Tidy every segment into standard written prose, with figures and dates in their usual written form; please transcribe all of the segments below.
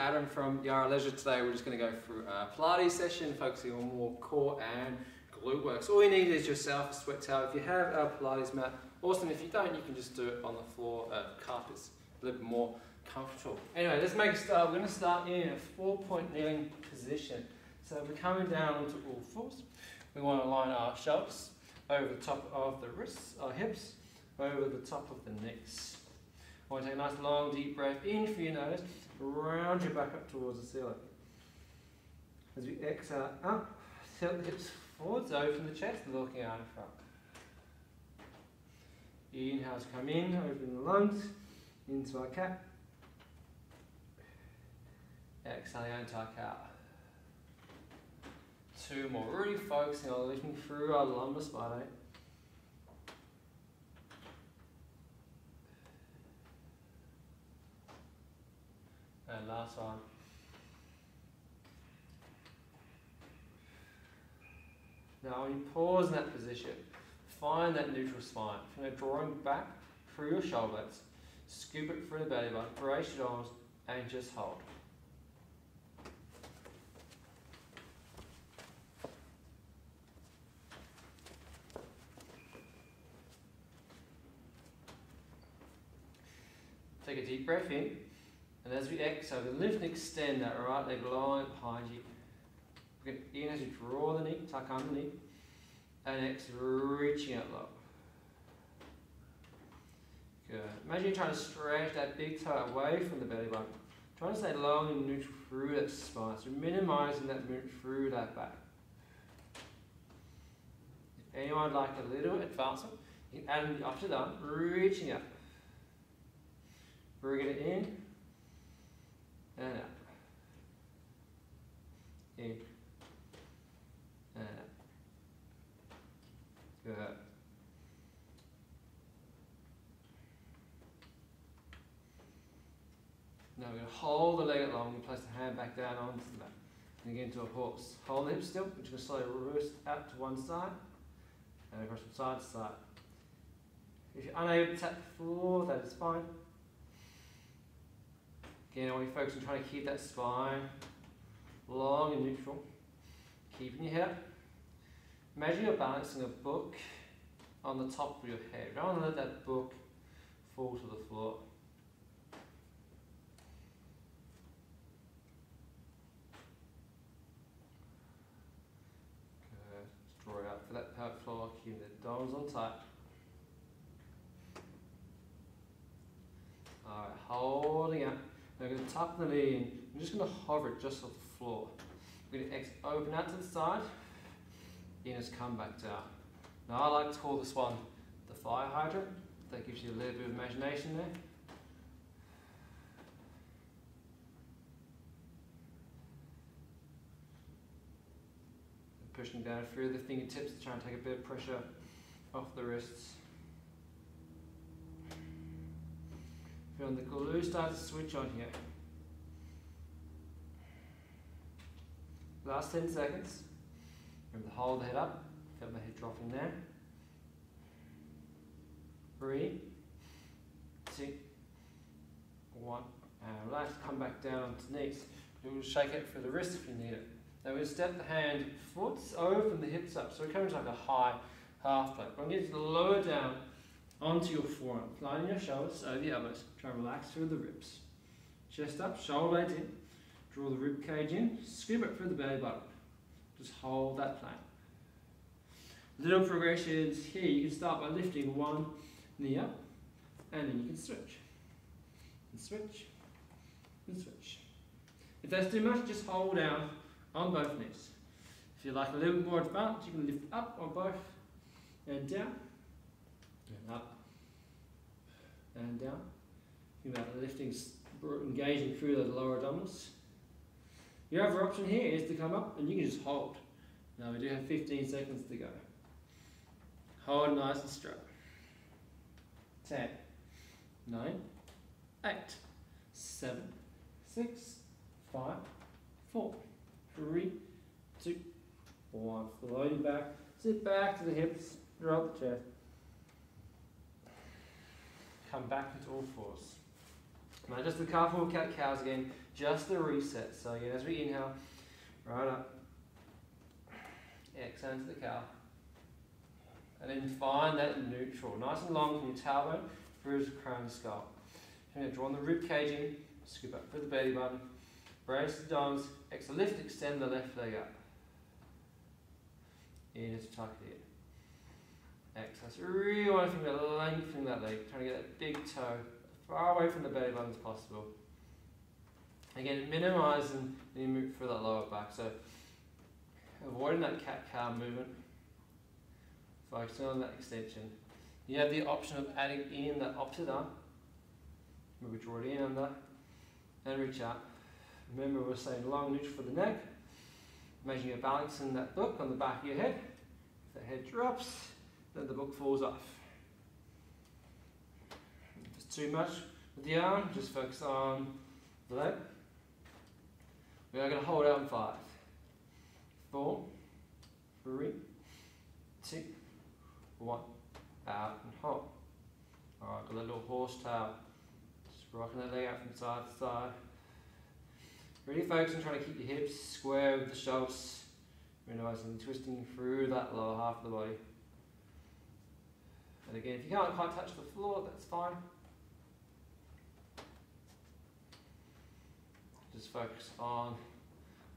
Adam from Yarra Leisure. Today we're just going to go through a Pilates session focusing on more core and glute work. So all you need is yourself a sweat towel. If you have a Pilates mat, awesome. If you don't, you can just do it on the floor. Carpet's a little bit more comfortable. Anyway, let's make a start. We're going to start in a 4-point kneeling position. So we're coming down onto all fours. We want to line our shoulders over the top of the wrists, our hips, over the top of the knees. I want to take a nice long deep breath in through your nose, round your back up towards the ceiling. As we exhale up, tilt the hips forwards, open the chest, looking out in front. Inhale to come in, open the lungs, into our cat. Exhale into our cow. 2 more, really focusing on lifting through our lumbar spine. And last one. Now when you pause in that position, find that neutral spine. You're drawing back through your shoulder blades, scoop it through the belly button, brace your arms, and just hold. Take a deep breath in, and as we exhale, we lift and extend that right leg line behind you. We're going in as you draw the knee, tuck underneath, and exhale, reaching out low. Good. Imagine you're trying to stretch that big toe away from the belly button. Trying to stay long and neutral through that spine, so minimizing that movement through that back. If anyone would like a little advancement, you can add it after that, reaching up. Bring it in and out. In and out. Good. Now we're going to hold the leg out long and place the hand back down onto the mat. And get into a horse. Hold the hips still, which is going to slowly reverse out to one side and across from side to side. If you're unable to tap the floor, that is fine. Again, I want you to focus on trying to keep that spine long and neutral. Keeping your head up. Imagine you're balancing a book on the top of your head. You don't want to let that book fall to the floor. Good. Just draw it out for that pelvic floor. Keep the arms on tight. Alright, holding up. Now we're going to tuck the knee in. I'm just going to hover it just off the floor. We're going to open out to the side. In as come back down. Now I like to call this one the fire hydrant. That gives you a little bit of imagination there. Pushing down through the fingertips to try and take a bit of pressure off the wrists. Feeling the glutes start to switch on here. Last 10 seconds. Remember to hold the head up. Feel my head dropping there. 3, 2, 1. And relax, come back down onto the knees. We'll shake it for the wrist if you need it. Now we'll step the hand forwards, open the hips up. So it comes like a high half plate. I'm going to lower down onto your forearm, lining your shoulders over the elbows. Try and relax through the ribs. Chest up, shoulder blades in. Draw the rib cage in. Scoop it through the belly button. Just hold that plane. Little progressions here. You can start by lifting one knee up, and then you can switch. And switch. And switch. If that's too much, just hold down on both knees. If you like a little bit more advanced, you can lift up on both and down. And up and down. Think about lifting, engaging through those lower abdominals. Your other option here is to come up and you can just hold. Now we do have 15 seconds to go. Hold nice and straight. 10, 9, 8, 7, 6, 5, 4, 3, 2, 1. Floating back. Sit back to the hips. Drop the chest. Come back into all fours. Now just a couple of cat-cows again, just a reset. So again, as we inhale, right up, exhale into the cow. And then find that neutral, nice and long from your tailbone through the crown of the skull. You're going to draw the rib cage in, scoop up through the belly button, brace the arms, exhale, lift, extend the left leg up. In to tuck it in. Exhale, so really want to think about lengthening that leg, trying to get that big toe far away from the belly button as possible. Again, minimising any move through that lower back, so avoiding that cat-cow movement, focusing on that extension. You have the option of adding in that opposite arm. Maybe draw it in under and reach out. Remember, we're saying long neutral for the neck. Imagine you're balancing that book on the back of your head. If the head drops, then the book falls off. If it's too much with the arm, just focus on the leg. We are going to hold out in 5, 4, 3, 2, 1. Out and hold. Alright, got a little horse tail. Just rocking that leg out from side to side. Really focus on trying to keep your hips square with the shoulders. Realising twisting through that lower half of the body. And again, if you can't quite touch the floor, that's fine. Just focus on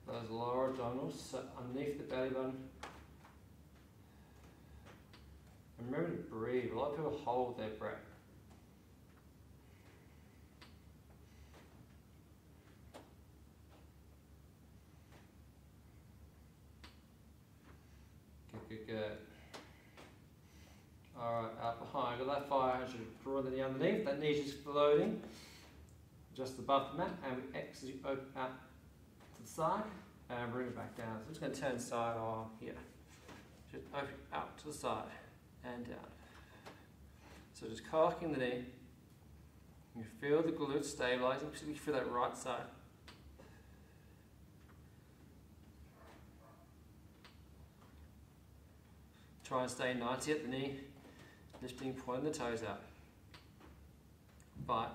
those lower abdominals, so underneath the belly button. And remember to breathe. A lot of people hold their breath. Good, good, good. Alright, out behind. Got that 500. Draw the knee underneath. That knee is floating just above the mat. And we exit, open out to the side. And bring it back down. So I'm just going to turn side on here. Just open out to the side. And down. So just cocking the knee. You feel the glutes stabilizing, particularly for that right side. Try and stay nice at the knee, lifting, pointing the toes out. 5,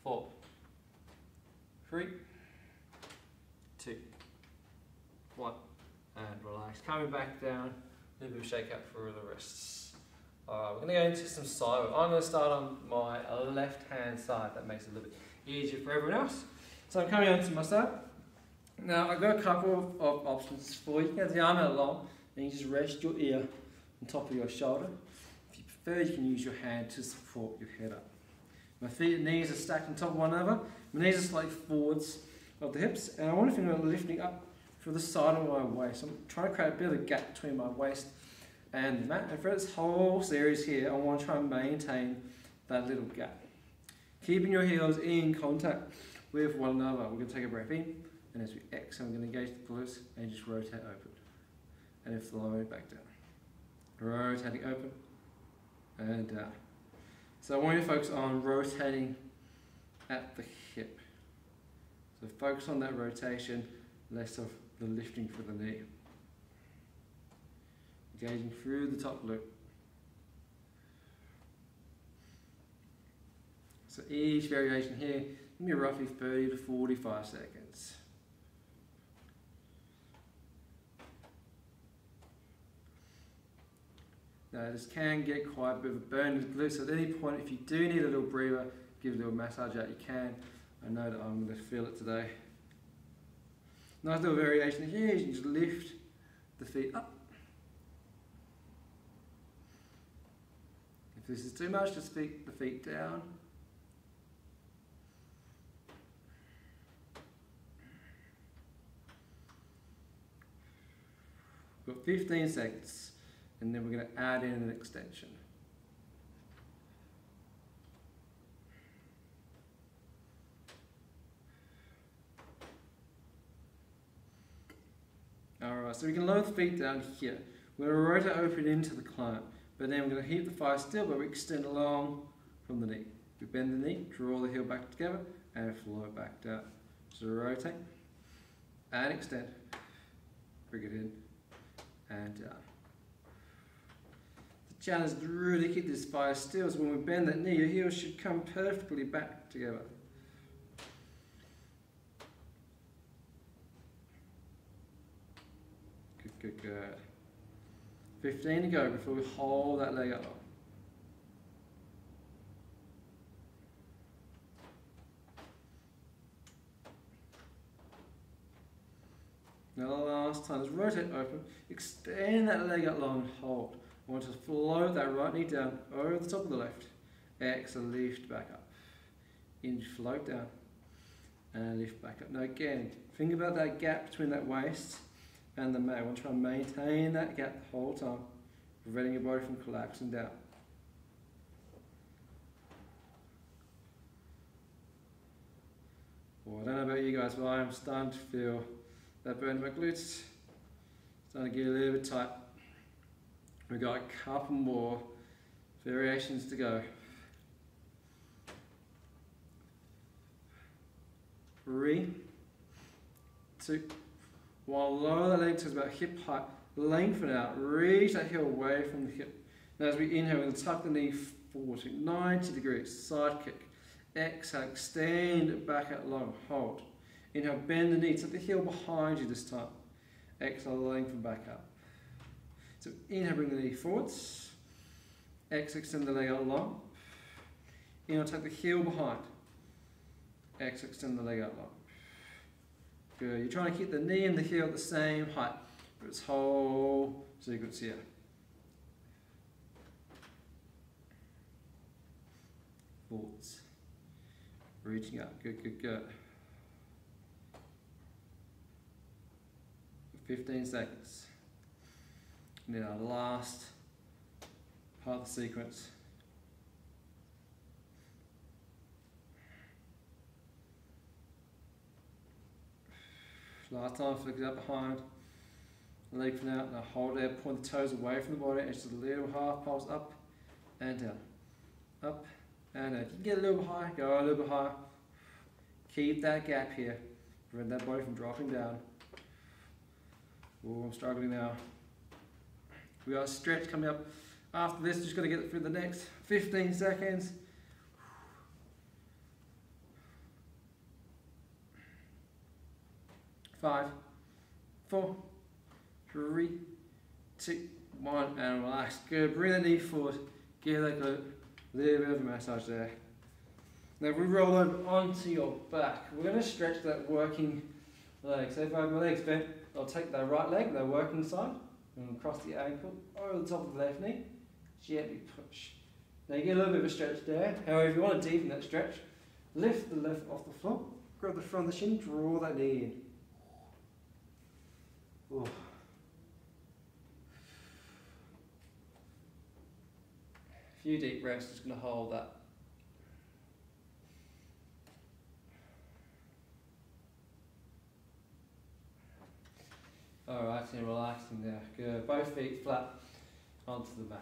4, 3, 2, 1, and relax. Coming back down. A little bit of shake out through the wrists. Alright, we're going to go into some side work. I'm going to start on my left hand side. That makes it a little bit easier for everyone else. So I'm coming onto my side. Now I've got a couple of options for you. You can have the arm out long and you just rest your ear on top of your shoulder. If you prefer, you can use your hand to support your head up. My feet and knees are stacked on top of one another. My knees are slightly forwards of the hips, and I want to think about lifting up for the side of my waist. I'm trying to create a bit of a gap between my waist and the mat. And for this whole series here, I want to try and maintain that little gap. Keeping your heels in contact with one another. We're going to take a breath in, and as we exhale, we're going to engage the glutes and just rotate open. And then flow back down. Rotating open and down. So I want you to focus on rotating at the hip. So focus on that rotation, less of the lifting for the knee. Engaging through the top loop. So each variation here, give me roughly 30 to 45 seconds. Now this can get quite a bit of a burn in the glutes, so at any point if you do need a little breather, give a little massage out, you can. I know that I'm going to feel it today. Nice little variation here, you can just lift the feet up. If this is too much, just feed the feet down. We've got 15 seconds, and then we're going to add in an extension. Alright, so we can lower the feet down here. We're going to rotate open into the climb, but then we're going to keep the thigh still, but we extend along from the knee. We bend the knee, draw the heel back together, and flow it back down. So rotate, and extend, bring it in, and down. The challenge is to really keep this spine still, so when we bend that knee, your heels should come perfectly back together. Good, good, good. 15 to go before we hold that leg up. Now the last time, just rotate open, extend that leg out long and hold. I want to float that right knee down over the top of the left. Exhale, lift back up. In, float down, and lift back up. Now again, think about that gap between that waist and the mat. I want to try and maintain that gap the whole time, preventing your body from collapsing down. Well, I don't know about you guys, but I am starting to feel that burn in my glutes. Starting to get a little bit tight. We've got a couple more variations to go. 3, 2, 1. Lower the leg to about hip height. Lengthen out. Reach that heel away from the hip. Now as we inhale, we're going to tuck the knee forward to 90 degrees. Side kick. Exhale, extend it back out long. Hold. Inhale, bend the knee. Tuck the heel behind you this time. Exhale, lengthen back up. So inhale, bring the knee forwards. Exhale, extend the leg out long. Inhale, tuck the heel behind. Exhale, extend the leg out long. Good. You're trying to keep the knee and the heel at the same height for its whole sequence here. Forwards. Reaching up. Good, good, good. 15 seconds. Now last part of the sequence. Last time, flick it up behind, leg from out, now hold there, point the toes away from the body, and just a little half pulse up and down. Up and down. If you can get a little bit high, go a little bit higher. Keep that gap here, prevent that body from dropping down. Oh, I'm struggling now. We got a stretch coming up. After this, just got to get through the next 15 seconds. 5, 4, 3, 2, 1, and relax. Good. Bring the knee forward. Give that glute a little bit of a massage there. Now, if we roll over onto your back, we're going to stretch that working leg. So if I have my legs bent, I'll take that right leg, the working side, and across the ankle, over the top of the left knee, gently push. Now you get a little bit of a stretch there. However, if you want to deepen that stretch, lift the left off the floor, grab the front of the shin, draw that knee in. Ooh. A few deep breaths, just going to hold that. Alright, and relaxing there. Good. Both feet flat onto the mat.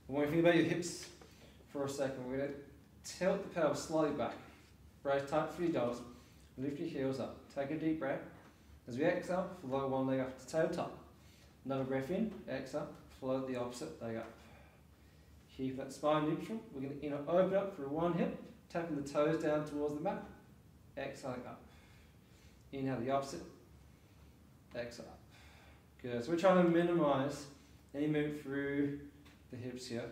And when you think about your hips for a second, we're going to tilt the pelvis slightly back. Brace tight for your dogs. Lift your heels up. Take a deep breath. As we exhale, float one leg up to toe top. Another breath in, exhale, float the opposite leg up. Keep that spine neutral. We're going to inhale, open up through one hip, tapping the toes down towards the mat. Exhaling up. Inhale the opposite. Exhale up. Good. So we're trying to minimize any movement through the hips here.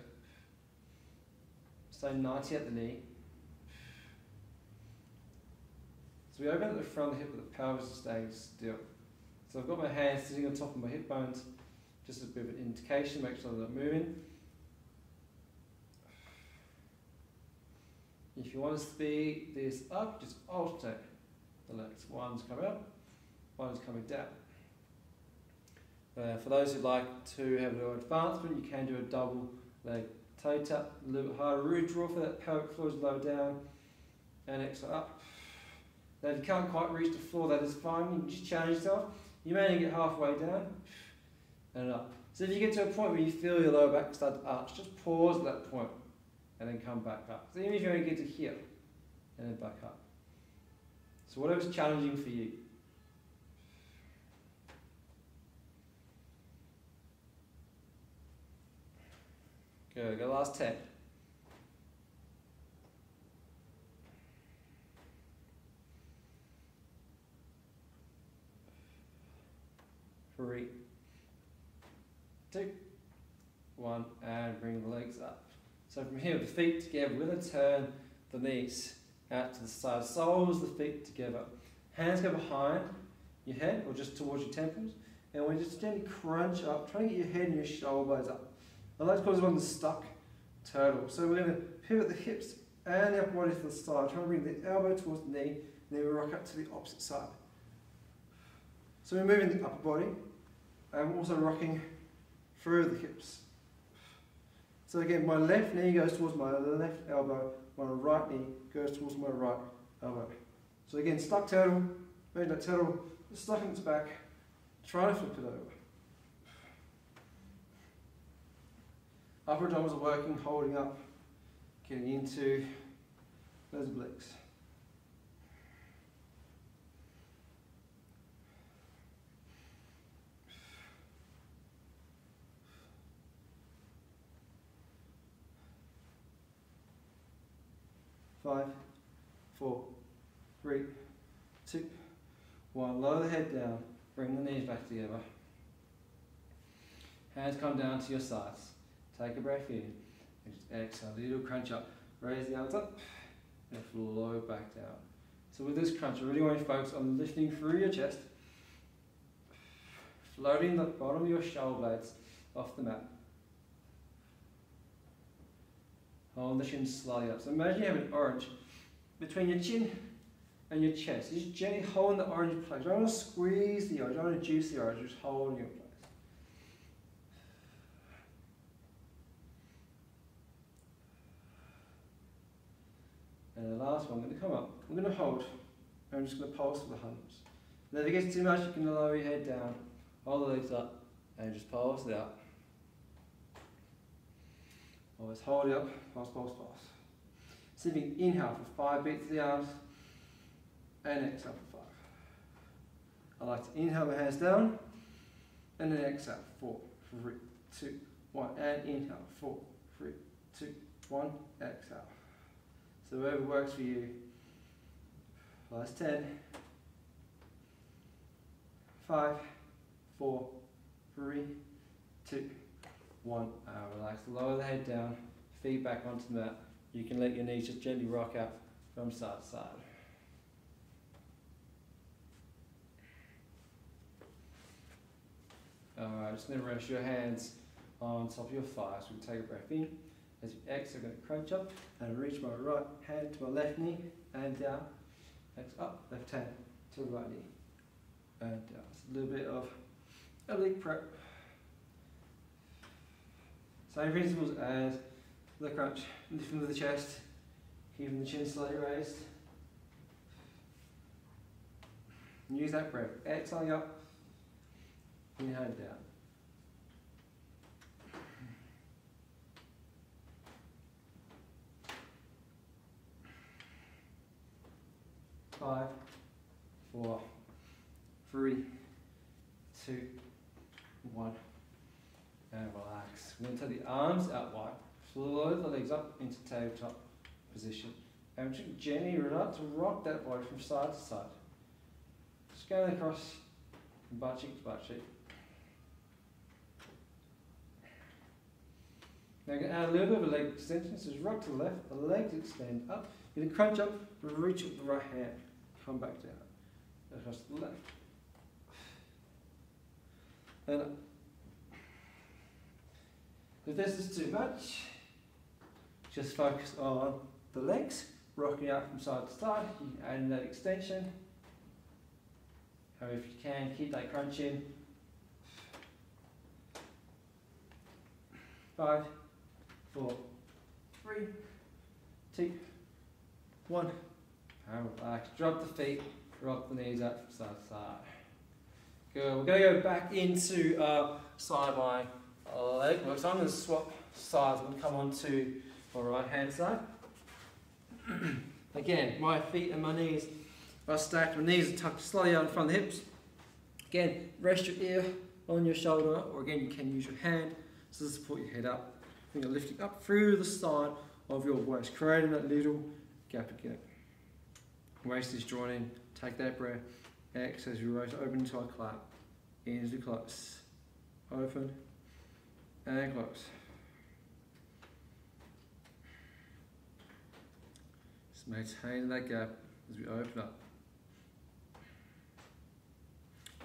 Stay 90 at the knee. So we open at the front of the hip, but the pelvis is staying still. So I've got my hands sitting on top of my hip bones, just a bit of an indication, make sure they're moving. If you want to speed this up, just alternate the legs. One's coming up, one's coming down. For those who like to have a little advancement, you can do a double leg toe tap, a little bit harder. Really draw for that pelvic floor, lower down, and exhale up. Now if you can't quite reach the floor, that is fine. You can just challenge yourself. You may only get halfway down and up. So if you get to a point where you feel your lower back start to arch, just pause at that point and then come back up. So even if you only get to here and then back up. So whatever's challenging for you. Good, go last 10. 3, 2, 1, and bring the legs up. So from here, the feet together, we're going to turn the knees out to the side, soles the feet together. Hands go behind your head or just towards your temples, and we just gently crunch up, trying to get your head and your shoulder blades up. I like to call this one the stuck turtle. So we're going to pivot the hips and the upper body to the side, trying to bring the elbow towards the knee, and then we rock up to the opposite side. So we're moving the upper body, and we're also rocking through the hips. So again, my left knee goes towards my left elbow, my right knee goes towards my right elbow. So again, stuck turtle, moving that turtle, stuck in its back, try to flip it over. Upper abdominals are working, holding up, getting into those obliques. Five, 4, 3, 2, 1. Lower the head down. Bring the knees back together. Hands come down to your sides. Take a breath in. And just exhale. A little crunch up. Raise the arms up. And flow back down. So with this crunch, I really want you to focus on lifting through your chest. Floating the bottom of your shoulder blades off the mat. Hold the chin slightly up. So imagine you have an orange between your chin and your chest. You just gently hold the orange in place. You don't want to squeeze the orange, you don't want to juice the orange, just hold it in place. And the last one, I'm going to come up. I'm going to hold. I'm just going to pulse for the hundreds. And if it gets too much, you can lower your head down, hold the legs up, and just pulse it out. Always hold it up, pulse, pulse, pulse. Sitting inhale for 5 beats of the arms, and exhale for 5. I like to inhale my hands down, and then exhale, 4, 3, 2, 1, and inhale, 4, 3, 2, 1, exhale. So whatever works for you. Last 10, 5, 4, 3, 2, 1, relax, lower the head down, feet back onto the mat. You can let your knees just gently rock out from side to side. Alright, just going to rest your hands on top of your thighs. We'll take a breath in. As you exhale, I'm going to crunch up and reach my right hand to my left knee and down. Exhale up, left hand to the right knee and down. It's a little bit of oblique prep. Same principles as the crunch, lifting with the chest, keeping the chin slightly raised. And use that breath. Exhaling up, inhaling down. Five, 4, 3, 2, 1. And relax. We're going to take the arms out wide. Float the legs up into tabletop position. And just gently relax to rock that body from side to side. Just going across from butt cheek to butt cheek. Now I'm going to add a little bit of a leg extension. So just rock to the left, the legs extend up. You're going to crunch up, reach with the right hand. Come back down. Across to the left. And up. If this is too much, just focus on the legs, rocking out from side to side. You can add in that extension. However, if you can, keep that crunch in. 5, 4, 3, 2, 1. And relax. Drop the feet, rock the knees out from side to side. Good. We're going to go back into side by leg work. So I'm going to swap sides. I'm going to come onto my right hand side. Again, my feet and my knees are stacked. My knees are tucked slightly out in front of the hips. Again, rest your ear on your shoulder, or again, you can use your hand to support your head up. Finger lifting up through the side of your waist, creating that little gap again. Waist is drawn in. Take that breath. Exhale as you rotate, open into a clap. Into close. Open and close. Just maintain that gap as we open up.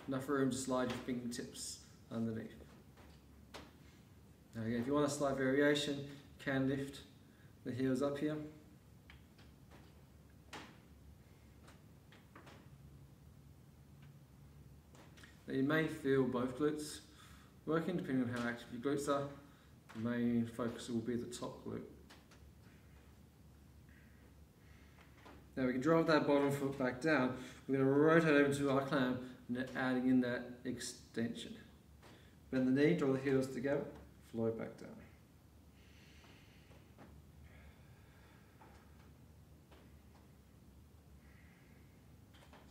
Enough room to slide your fingertips underneath. Now again, if you want a slight variation, you can lift the heels up here. Now you may feel both glutes working depending on how active your glutes are. The main focus will be the top glute. Now we can drive that bottom foot back down. We're going to rotate over to our clam and then adding in that extension. Bend the knee, draw the heels together, float back down.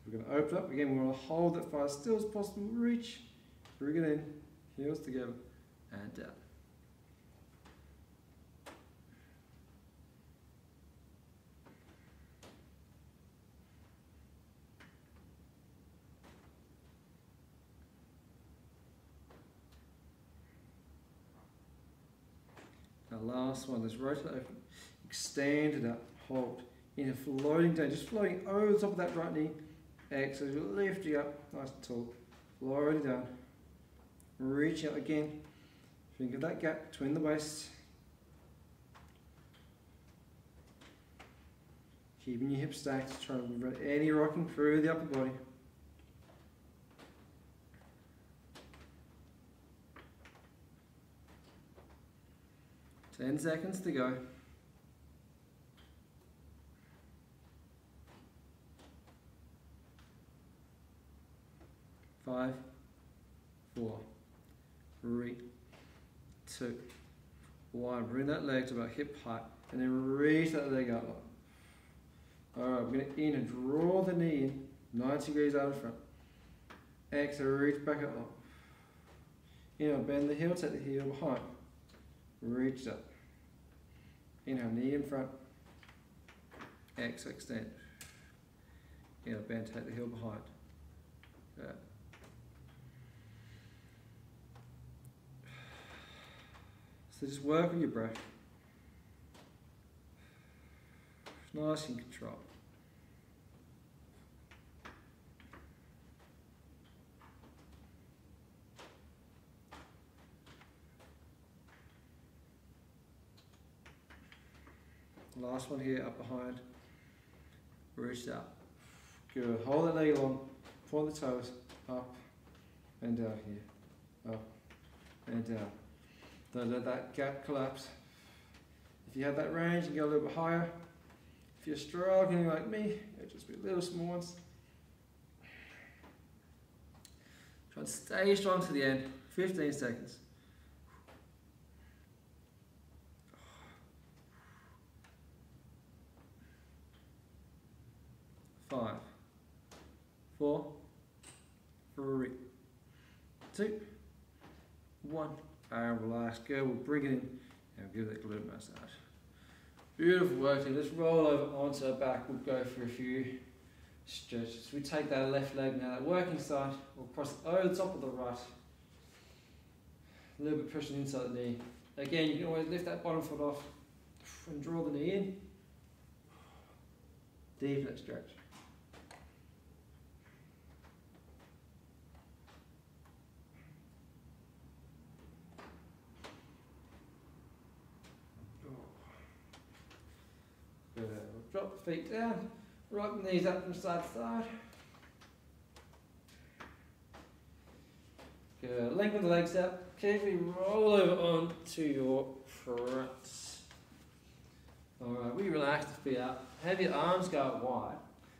So we're going to open up. Again, we want to hold it far as still as possible. Reach, bring it in, heels together, and down. Now last one, let's rotate open, extend it up, hold, in floating down, just floating over the top of that right knee. Exhale, lift you up, nice and tall, floating down, reach out again, think of that gap between the waist. Keeping your hips stacked, trying to prevent any rocking through the upper body. Ten seconds to go. 5, 4, 3, 2, 1. Bring that leg to about hip height and then reach that leg out. Alright, we're going to in and draw the knee in 90 degrees out of front. Exhale, reach back up. Inhale, bend the heel, take the heel behind. Reach up. Inhale, knee in front. Exhale, extend. Inhale, bend, take the heel behind. Good. So just work with your breath. Nice and control. Last one here, up behind. Reach out. Good. Hold that leg long. Point the toes. Up and down here. Up and down. Don't let that gap collapse. If you have that range, you can go a little bit higher. If you're struggling like me, it'll just be little small ones. Try and stay strong to the end. 15 seconds. 5, 4, 3, 2, 1. And relax. Good. We'll bring it in and give that glute massage. Beautiful work. Let's roll over onto our back. We'll go for a few stretches. We take that left leg now, that working side. We'll cross over the top of the right. A little bit pushing inside the knee. Again, you can always lift that bottom foot off and draw the knee in. Deep that stretch. Good. We'll drop the feet down, rock the knees up from side to side. Good. Lengthen the legs up. Carefully roll over onto your fronts. Alright, we relax the feet up. Have your arms go out wide.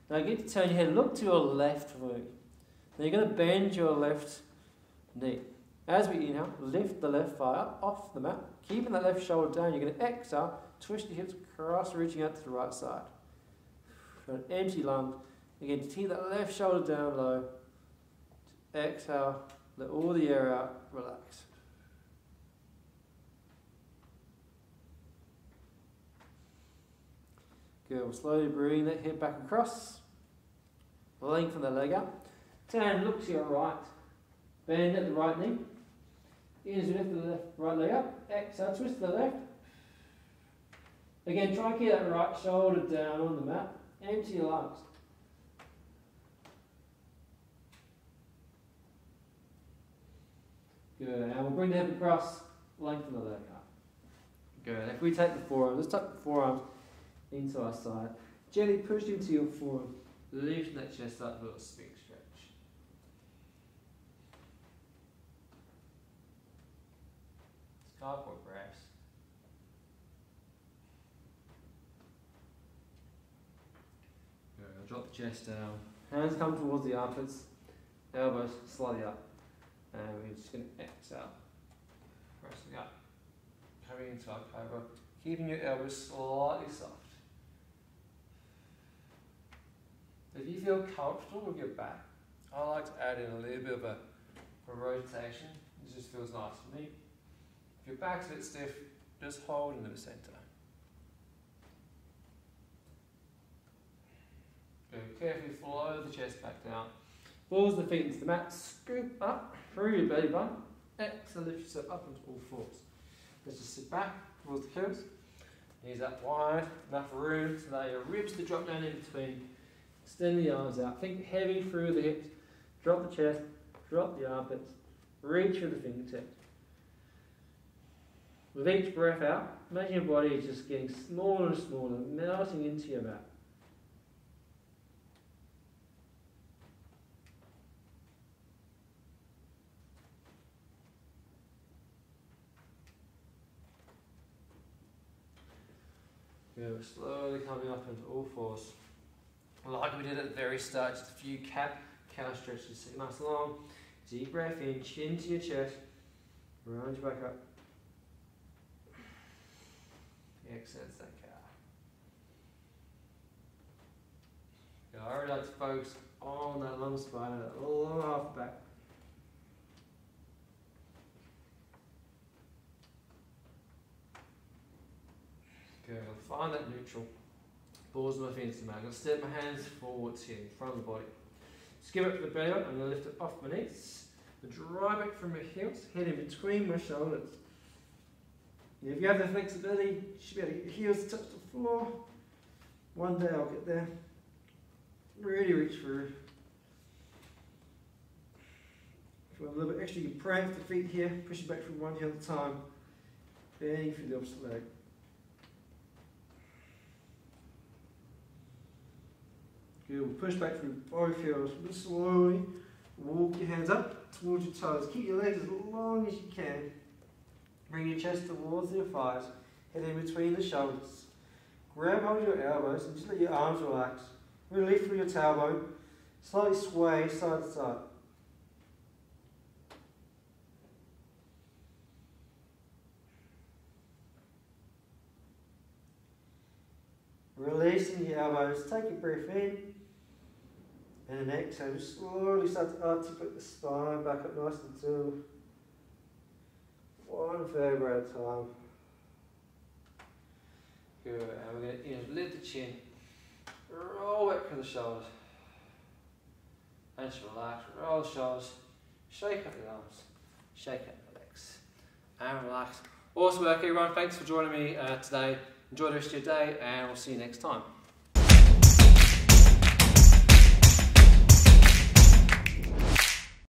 Now you get to turn your head, look to your left leg. Now you're going to bend your left knee. As we inhale, lift the left thigh up off the mat. Keeping that left shoulder down, you're going to exhale, twist your hips across, reaching out to the right side. For an empty lung. Again, keep that left shoulder down low. Exhale, let all the air out, relax. Good, we'll slowly bring that hip back across. Lengthen the leg up. Turn, look to your right. Bend at the right knee. In as you lift the left, right leg up. Exhale, twist to the left. Again, try and keep that right shoulder down on the mat. Empty your lungs. Good, and we'll bring the hip across, lengthen the leg up. Good, if we take the forearms, let's tuck the forearms into our side. Gently push into your forearm, lifting that chest up, a little spin stretch. It's a couple of breaths. Good, drop the chest down. Hands come towards the armpits, elbows slightly up. And we're just going to exhale, pressing up, coming into our cobra, keeping your elbows slightly soft. If you feel comfortable with your back, I like to add in a little bit of a rotation. It just feels nice for me. If your back's a bit stiff, just hold into the centre. Good, carefully flow the chest back down. Balls the feet into the mat, scoop up through your belly button. Exhale, lift yourself up into all fours. Let's just sit back towards the heels. Knees up wide, enough room to allow your ribs to drop down in between. Extend the arms out. Think heavy through the hips. Drop the chest, drop the armpits. Reach for the fingertips. With each breath out, imagine your body is just getting smaller and smaller, melting into your mat. We're slowly coming up into all fours. Like we did at the very start, just a few calf stretches, sit nice long. Deep breath in, chin to your chest, round your back up. Exhale, that calf. Yeah, I really like to focus on that long spine, that long half back. Good, I'll find that neutral. Balls my fingers to the mat. I'm going to step my hands forwards here in front of the body. Skip up to the belly button. I'm going to lift it off my knees. Drive back from my heels, head in between my shoulders. And if you have the flexibility, you should be able to get your heels to touch the floor. One day I'll get there. Really reach through. If you want a little bit extra, you can prank the feet here. Push it back from one heel at a time. Bending through the opposite leg. Good, we'll push back through both heels. Just slowly walk your hands up towards your toes. Keep your legs as long as you can. Bring your chest towards your thighs. Head in between the shoulders. Grab hold of your elbows and just let your arms relax. Really lift through your tailbone. Slightly sway side to side. Releasing your elbows. Take a breath in. And then exhale, just slowly start to articulate the spine back up nice and tall. One vertebra at a time. Good, and we're going to lift the chin, roll back from the shoulders. And just relax, roll the shoulders, shake up the arms, shake up the legs, and relax. Awesome work everyone, thanks for joining me today. Enjoy the rest of your day, and we'll see you next time.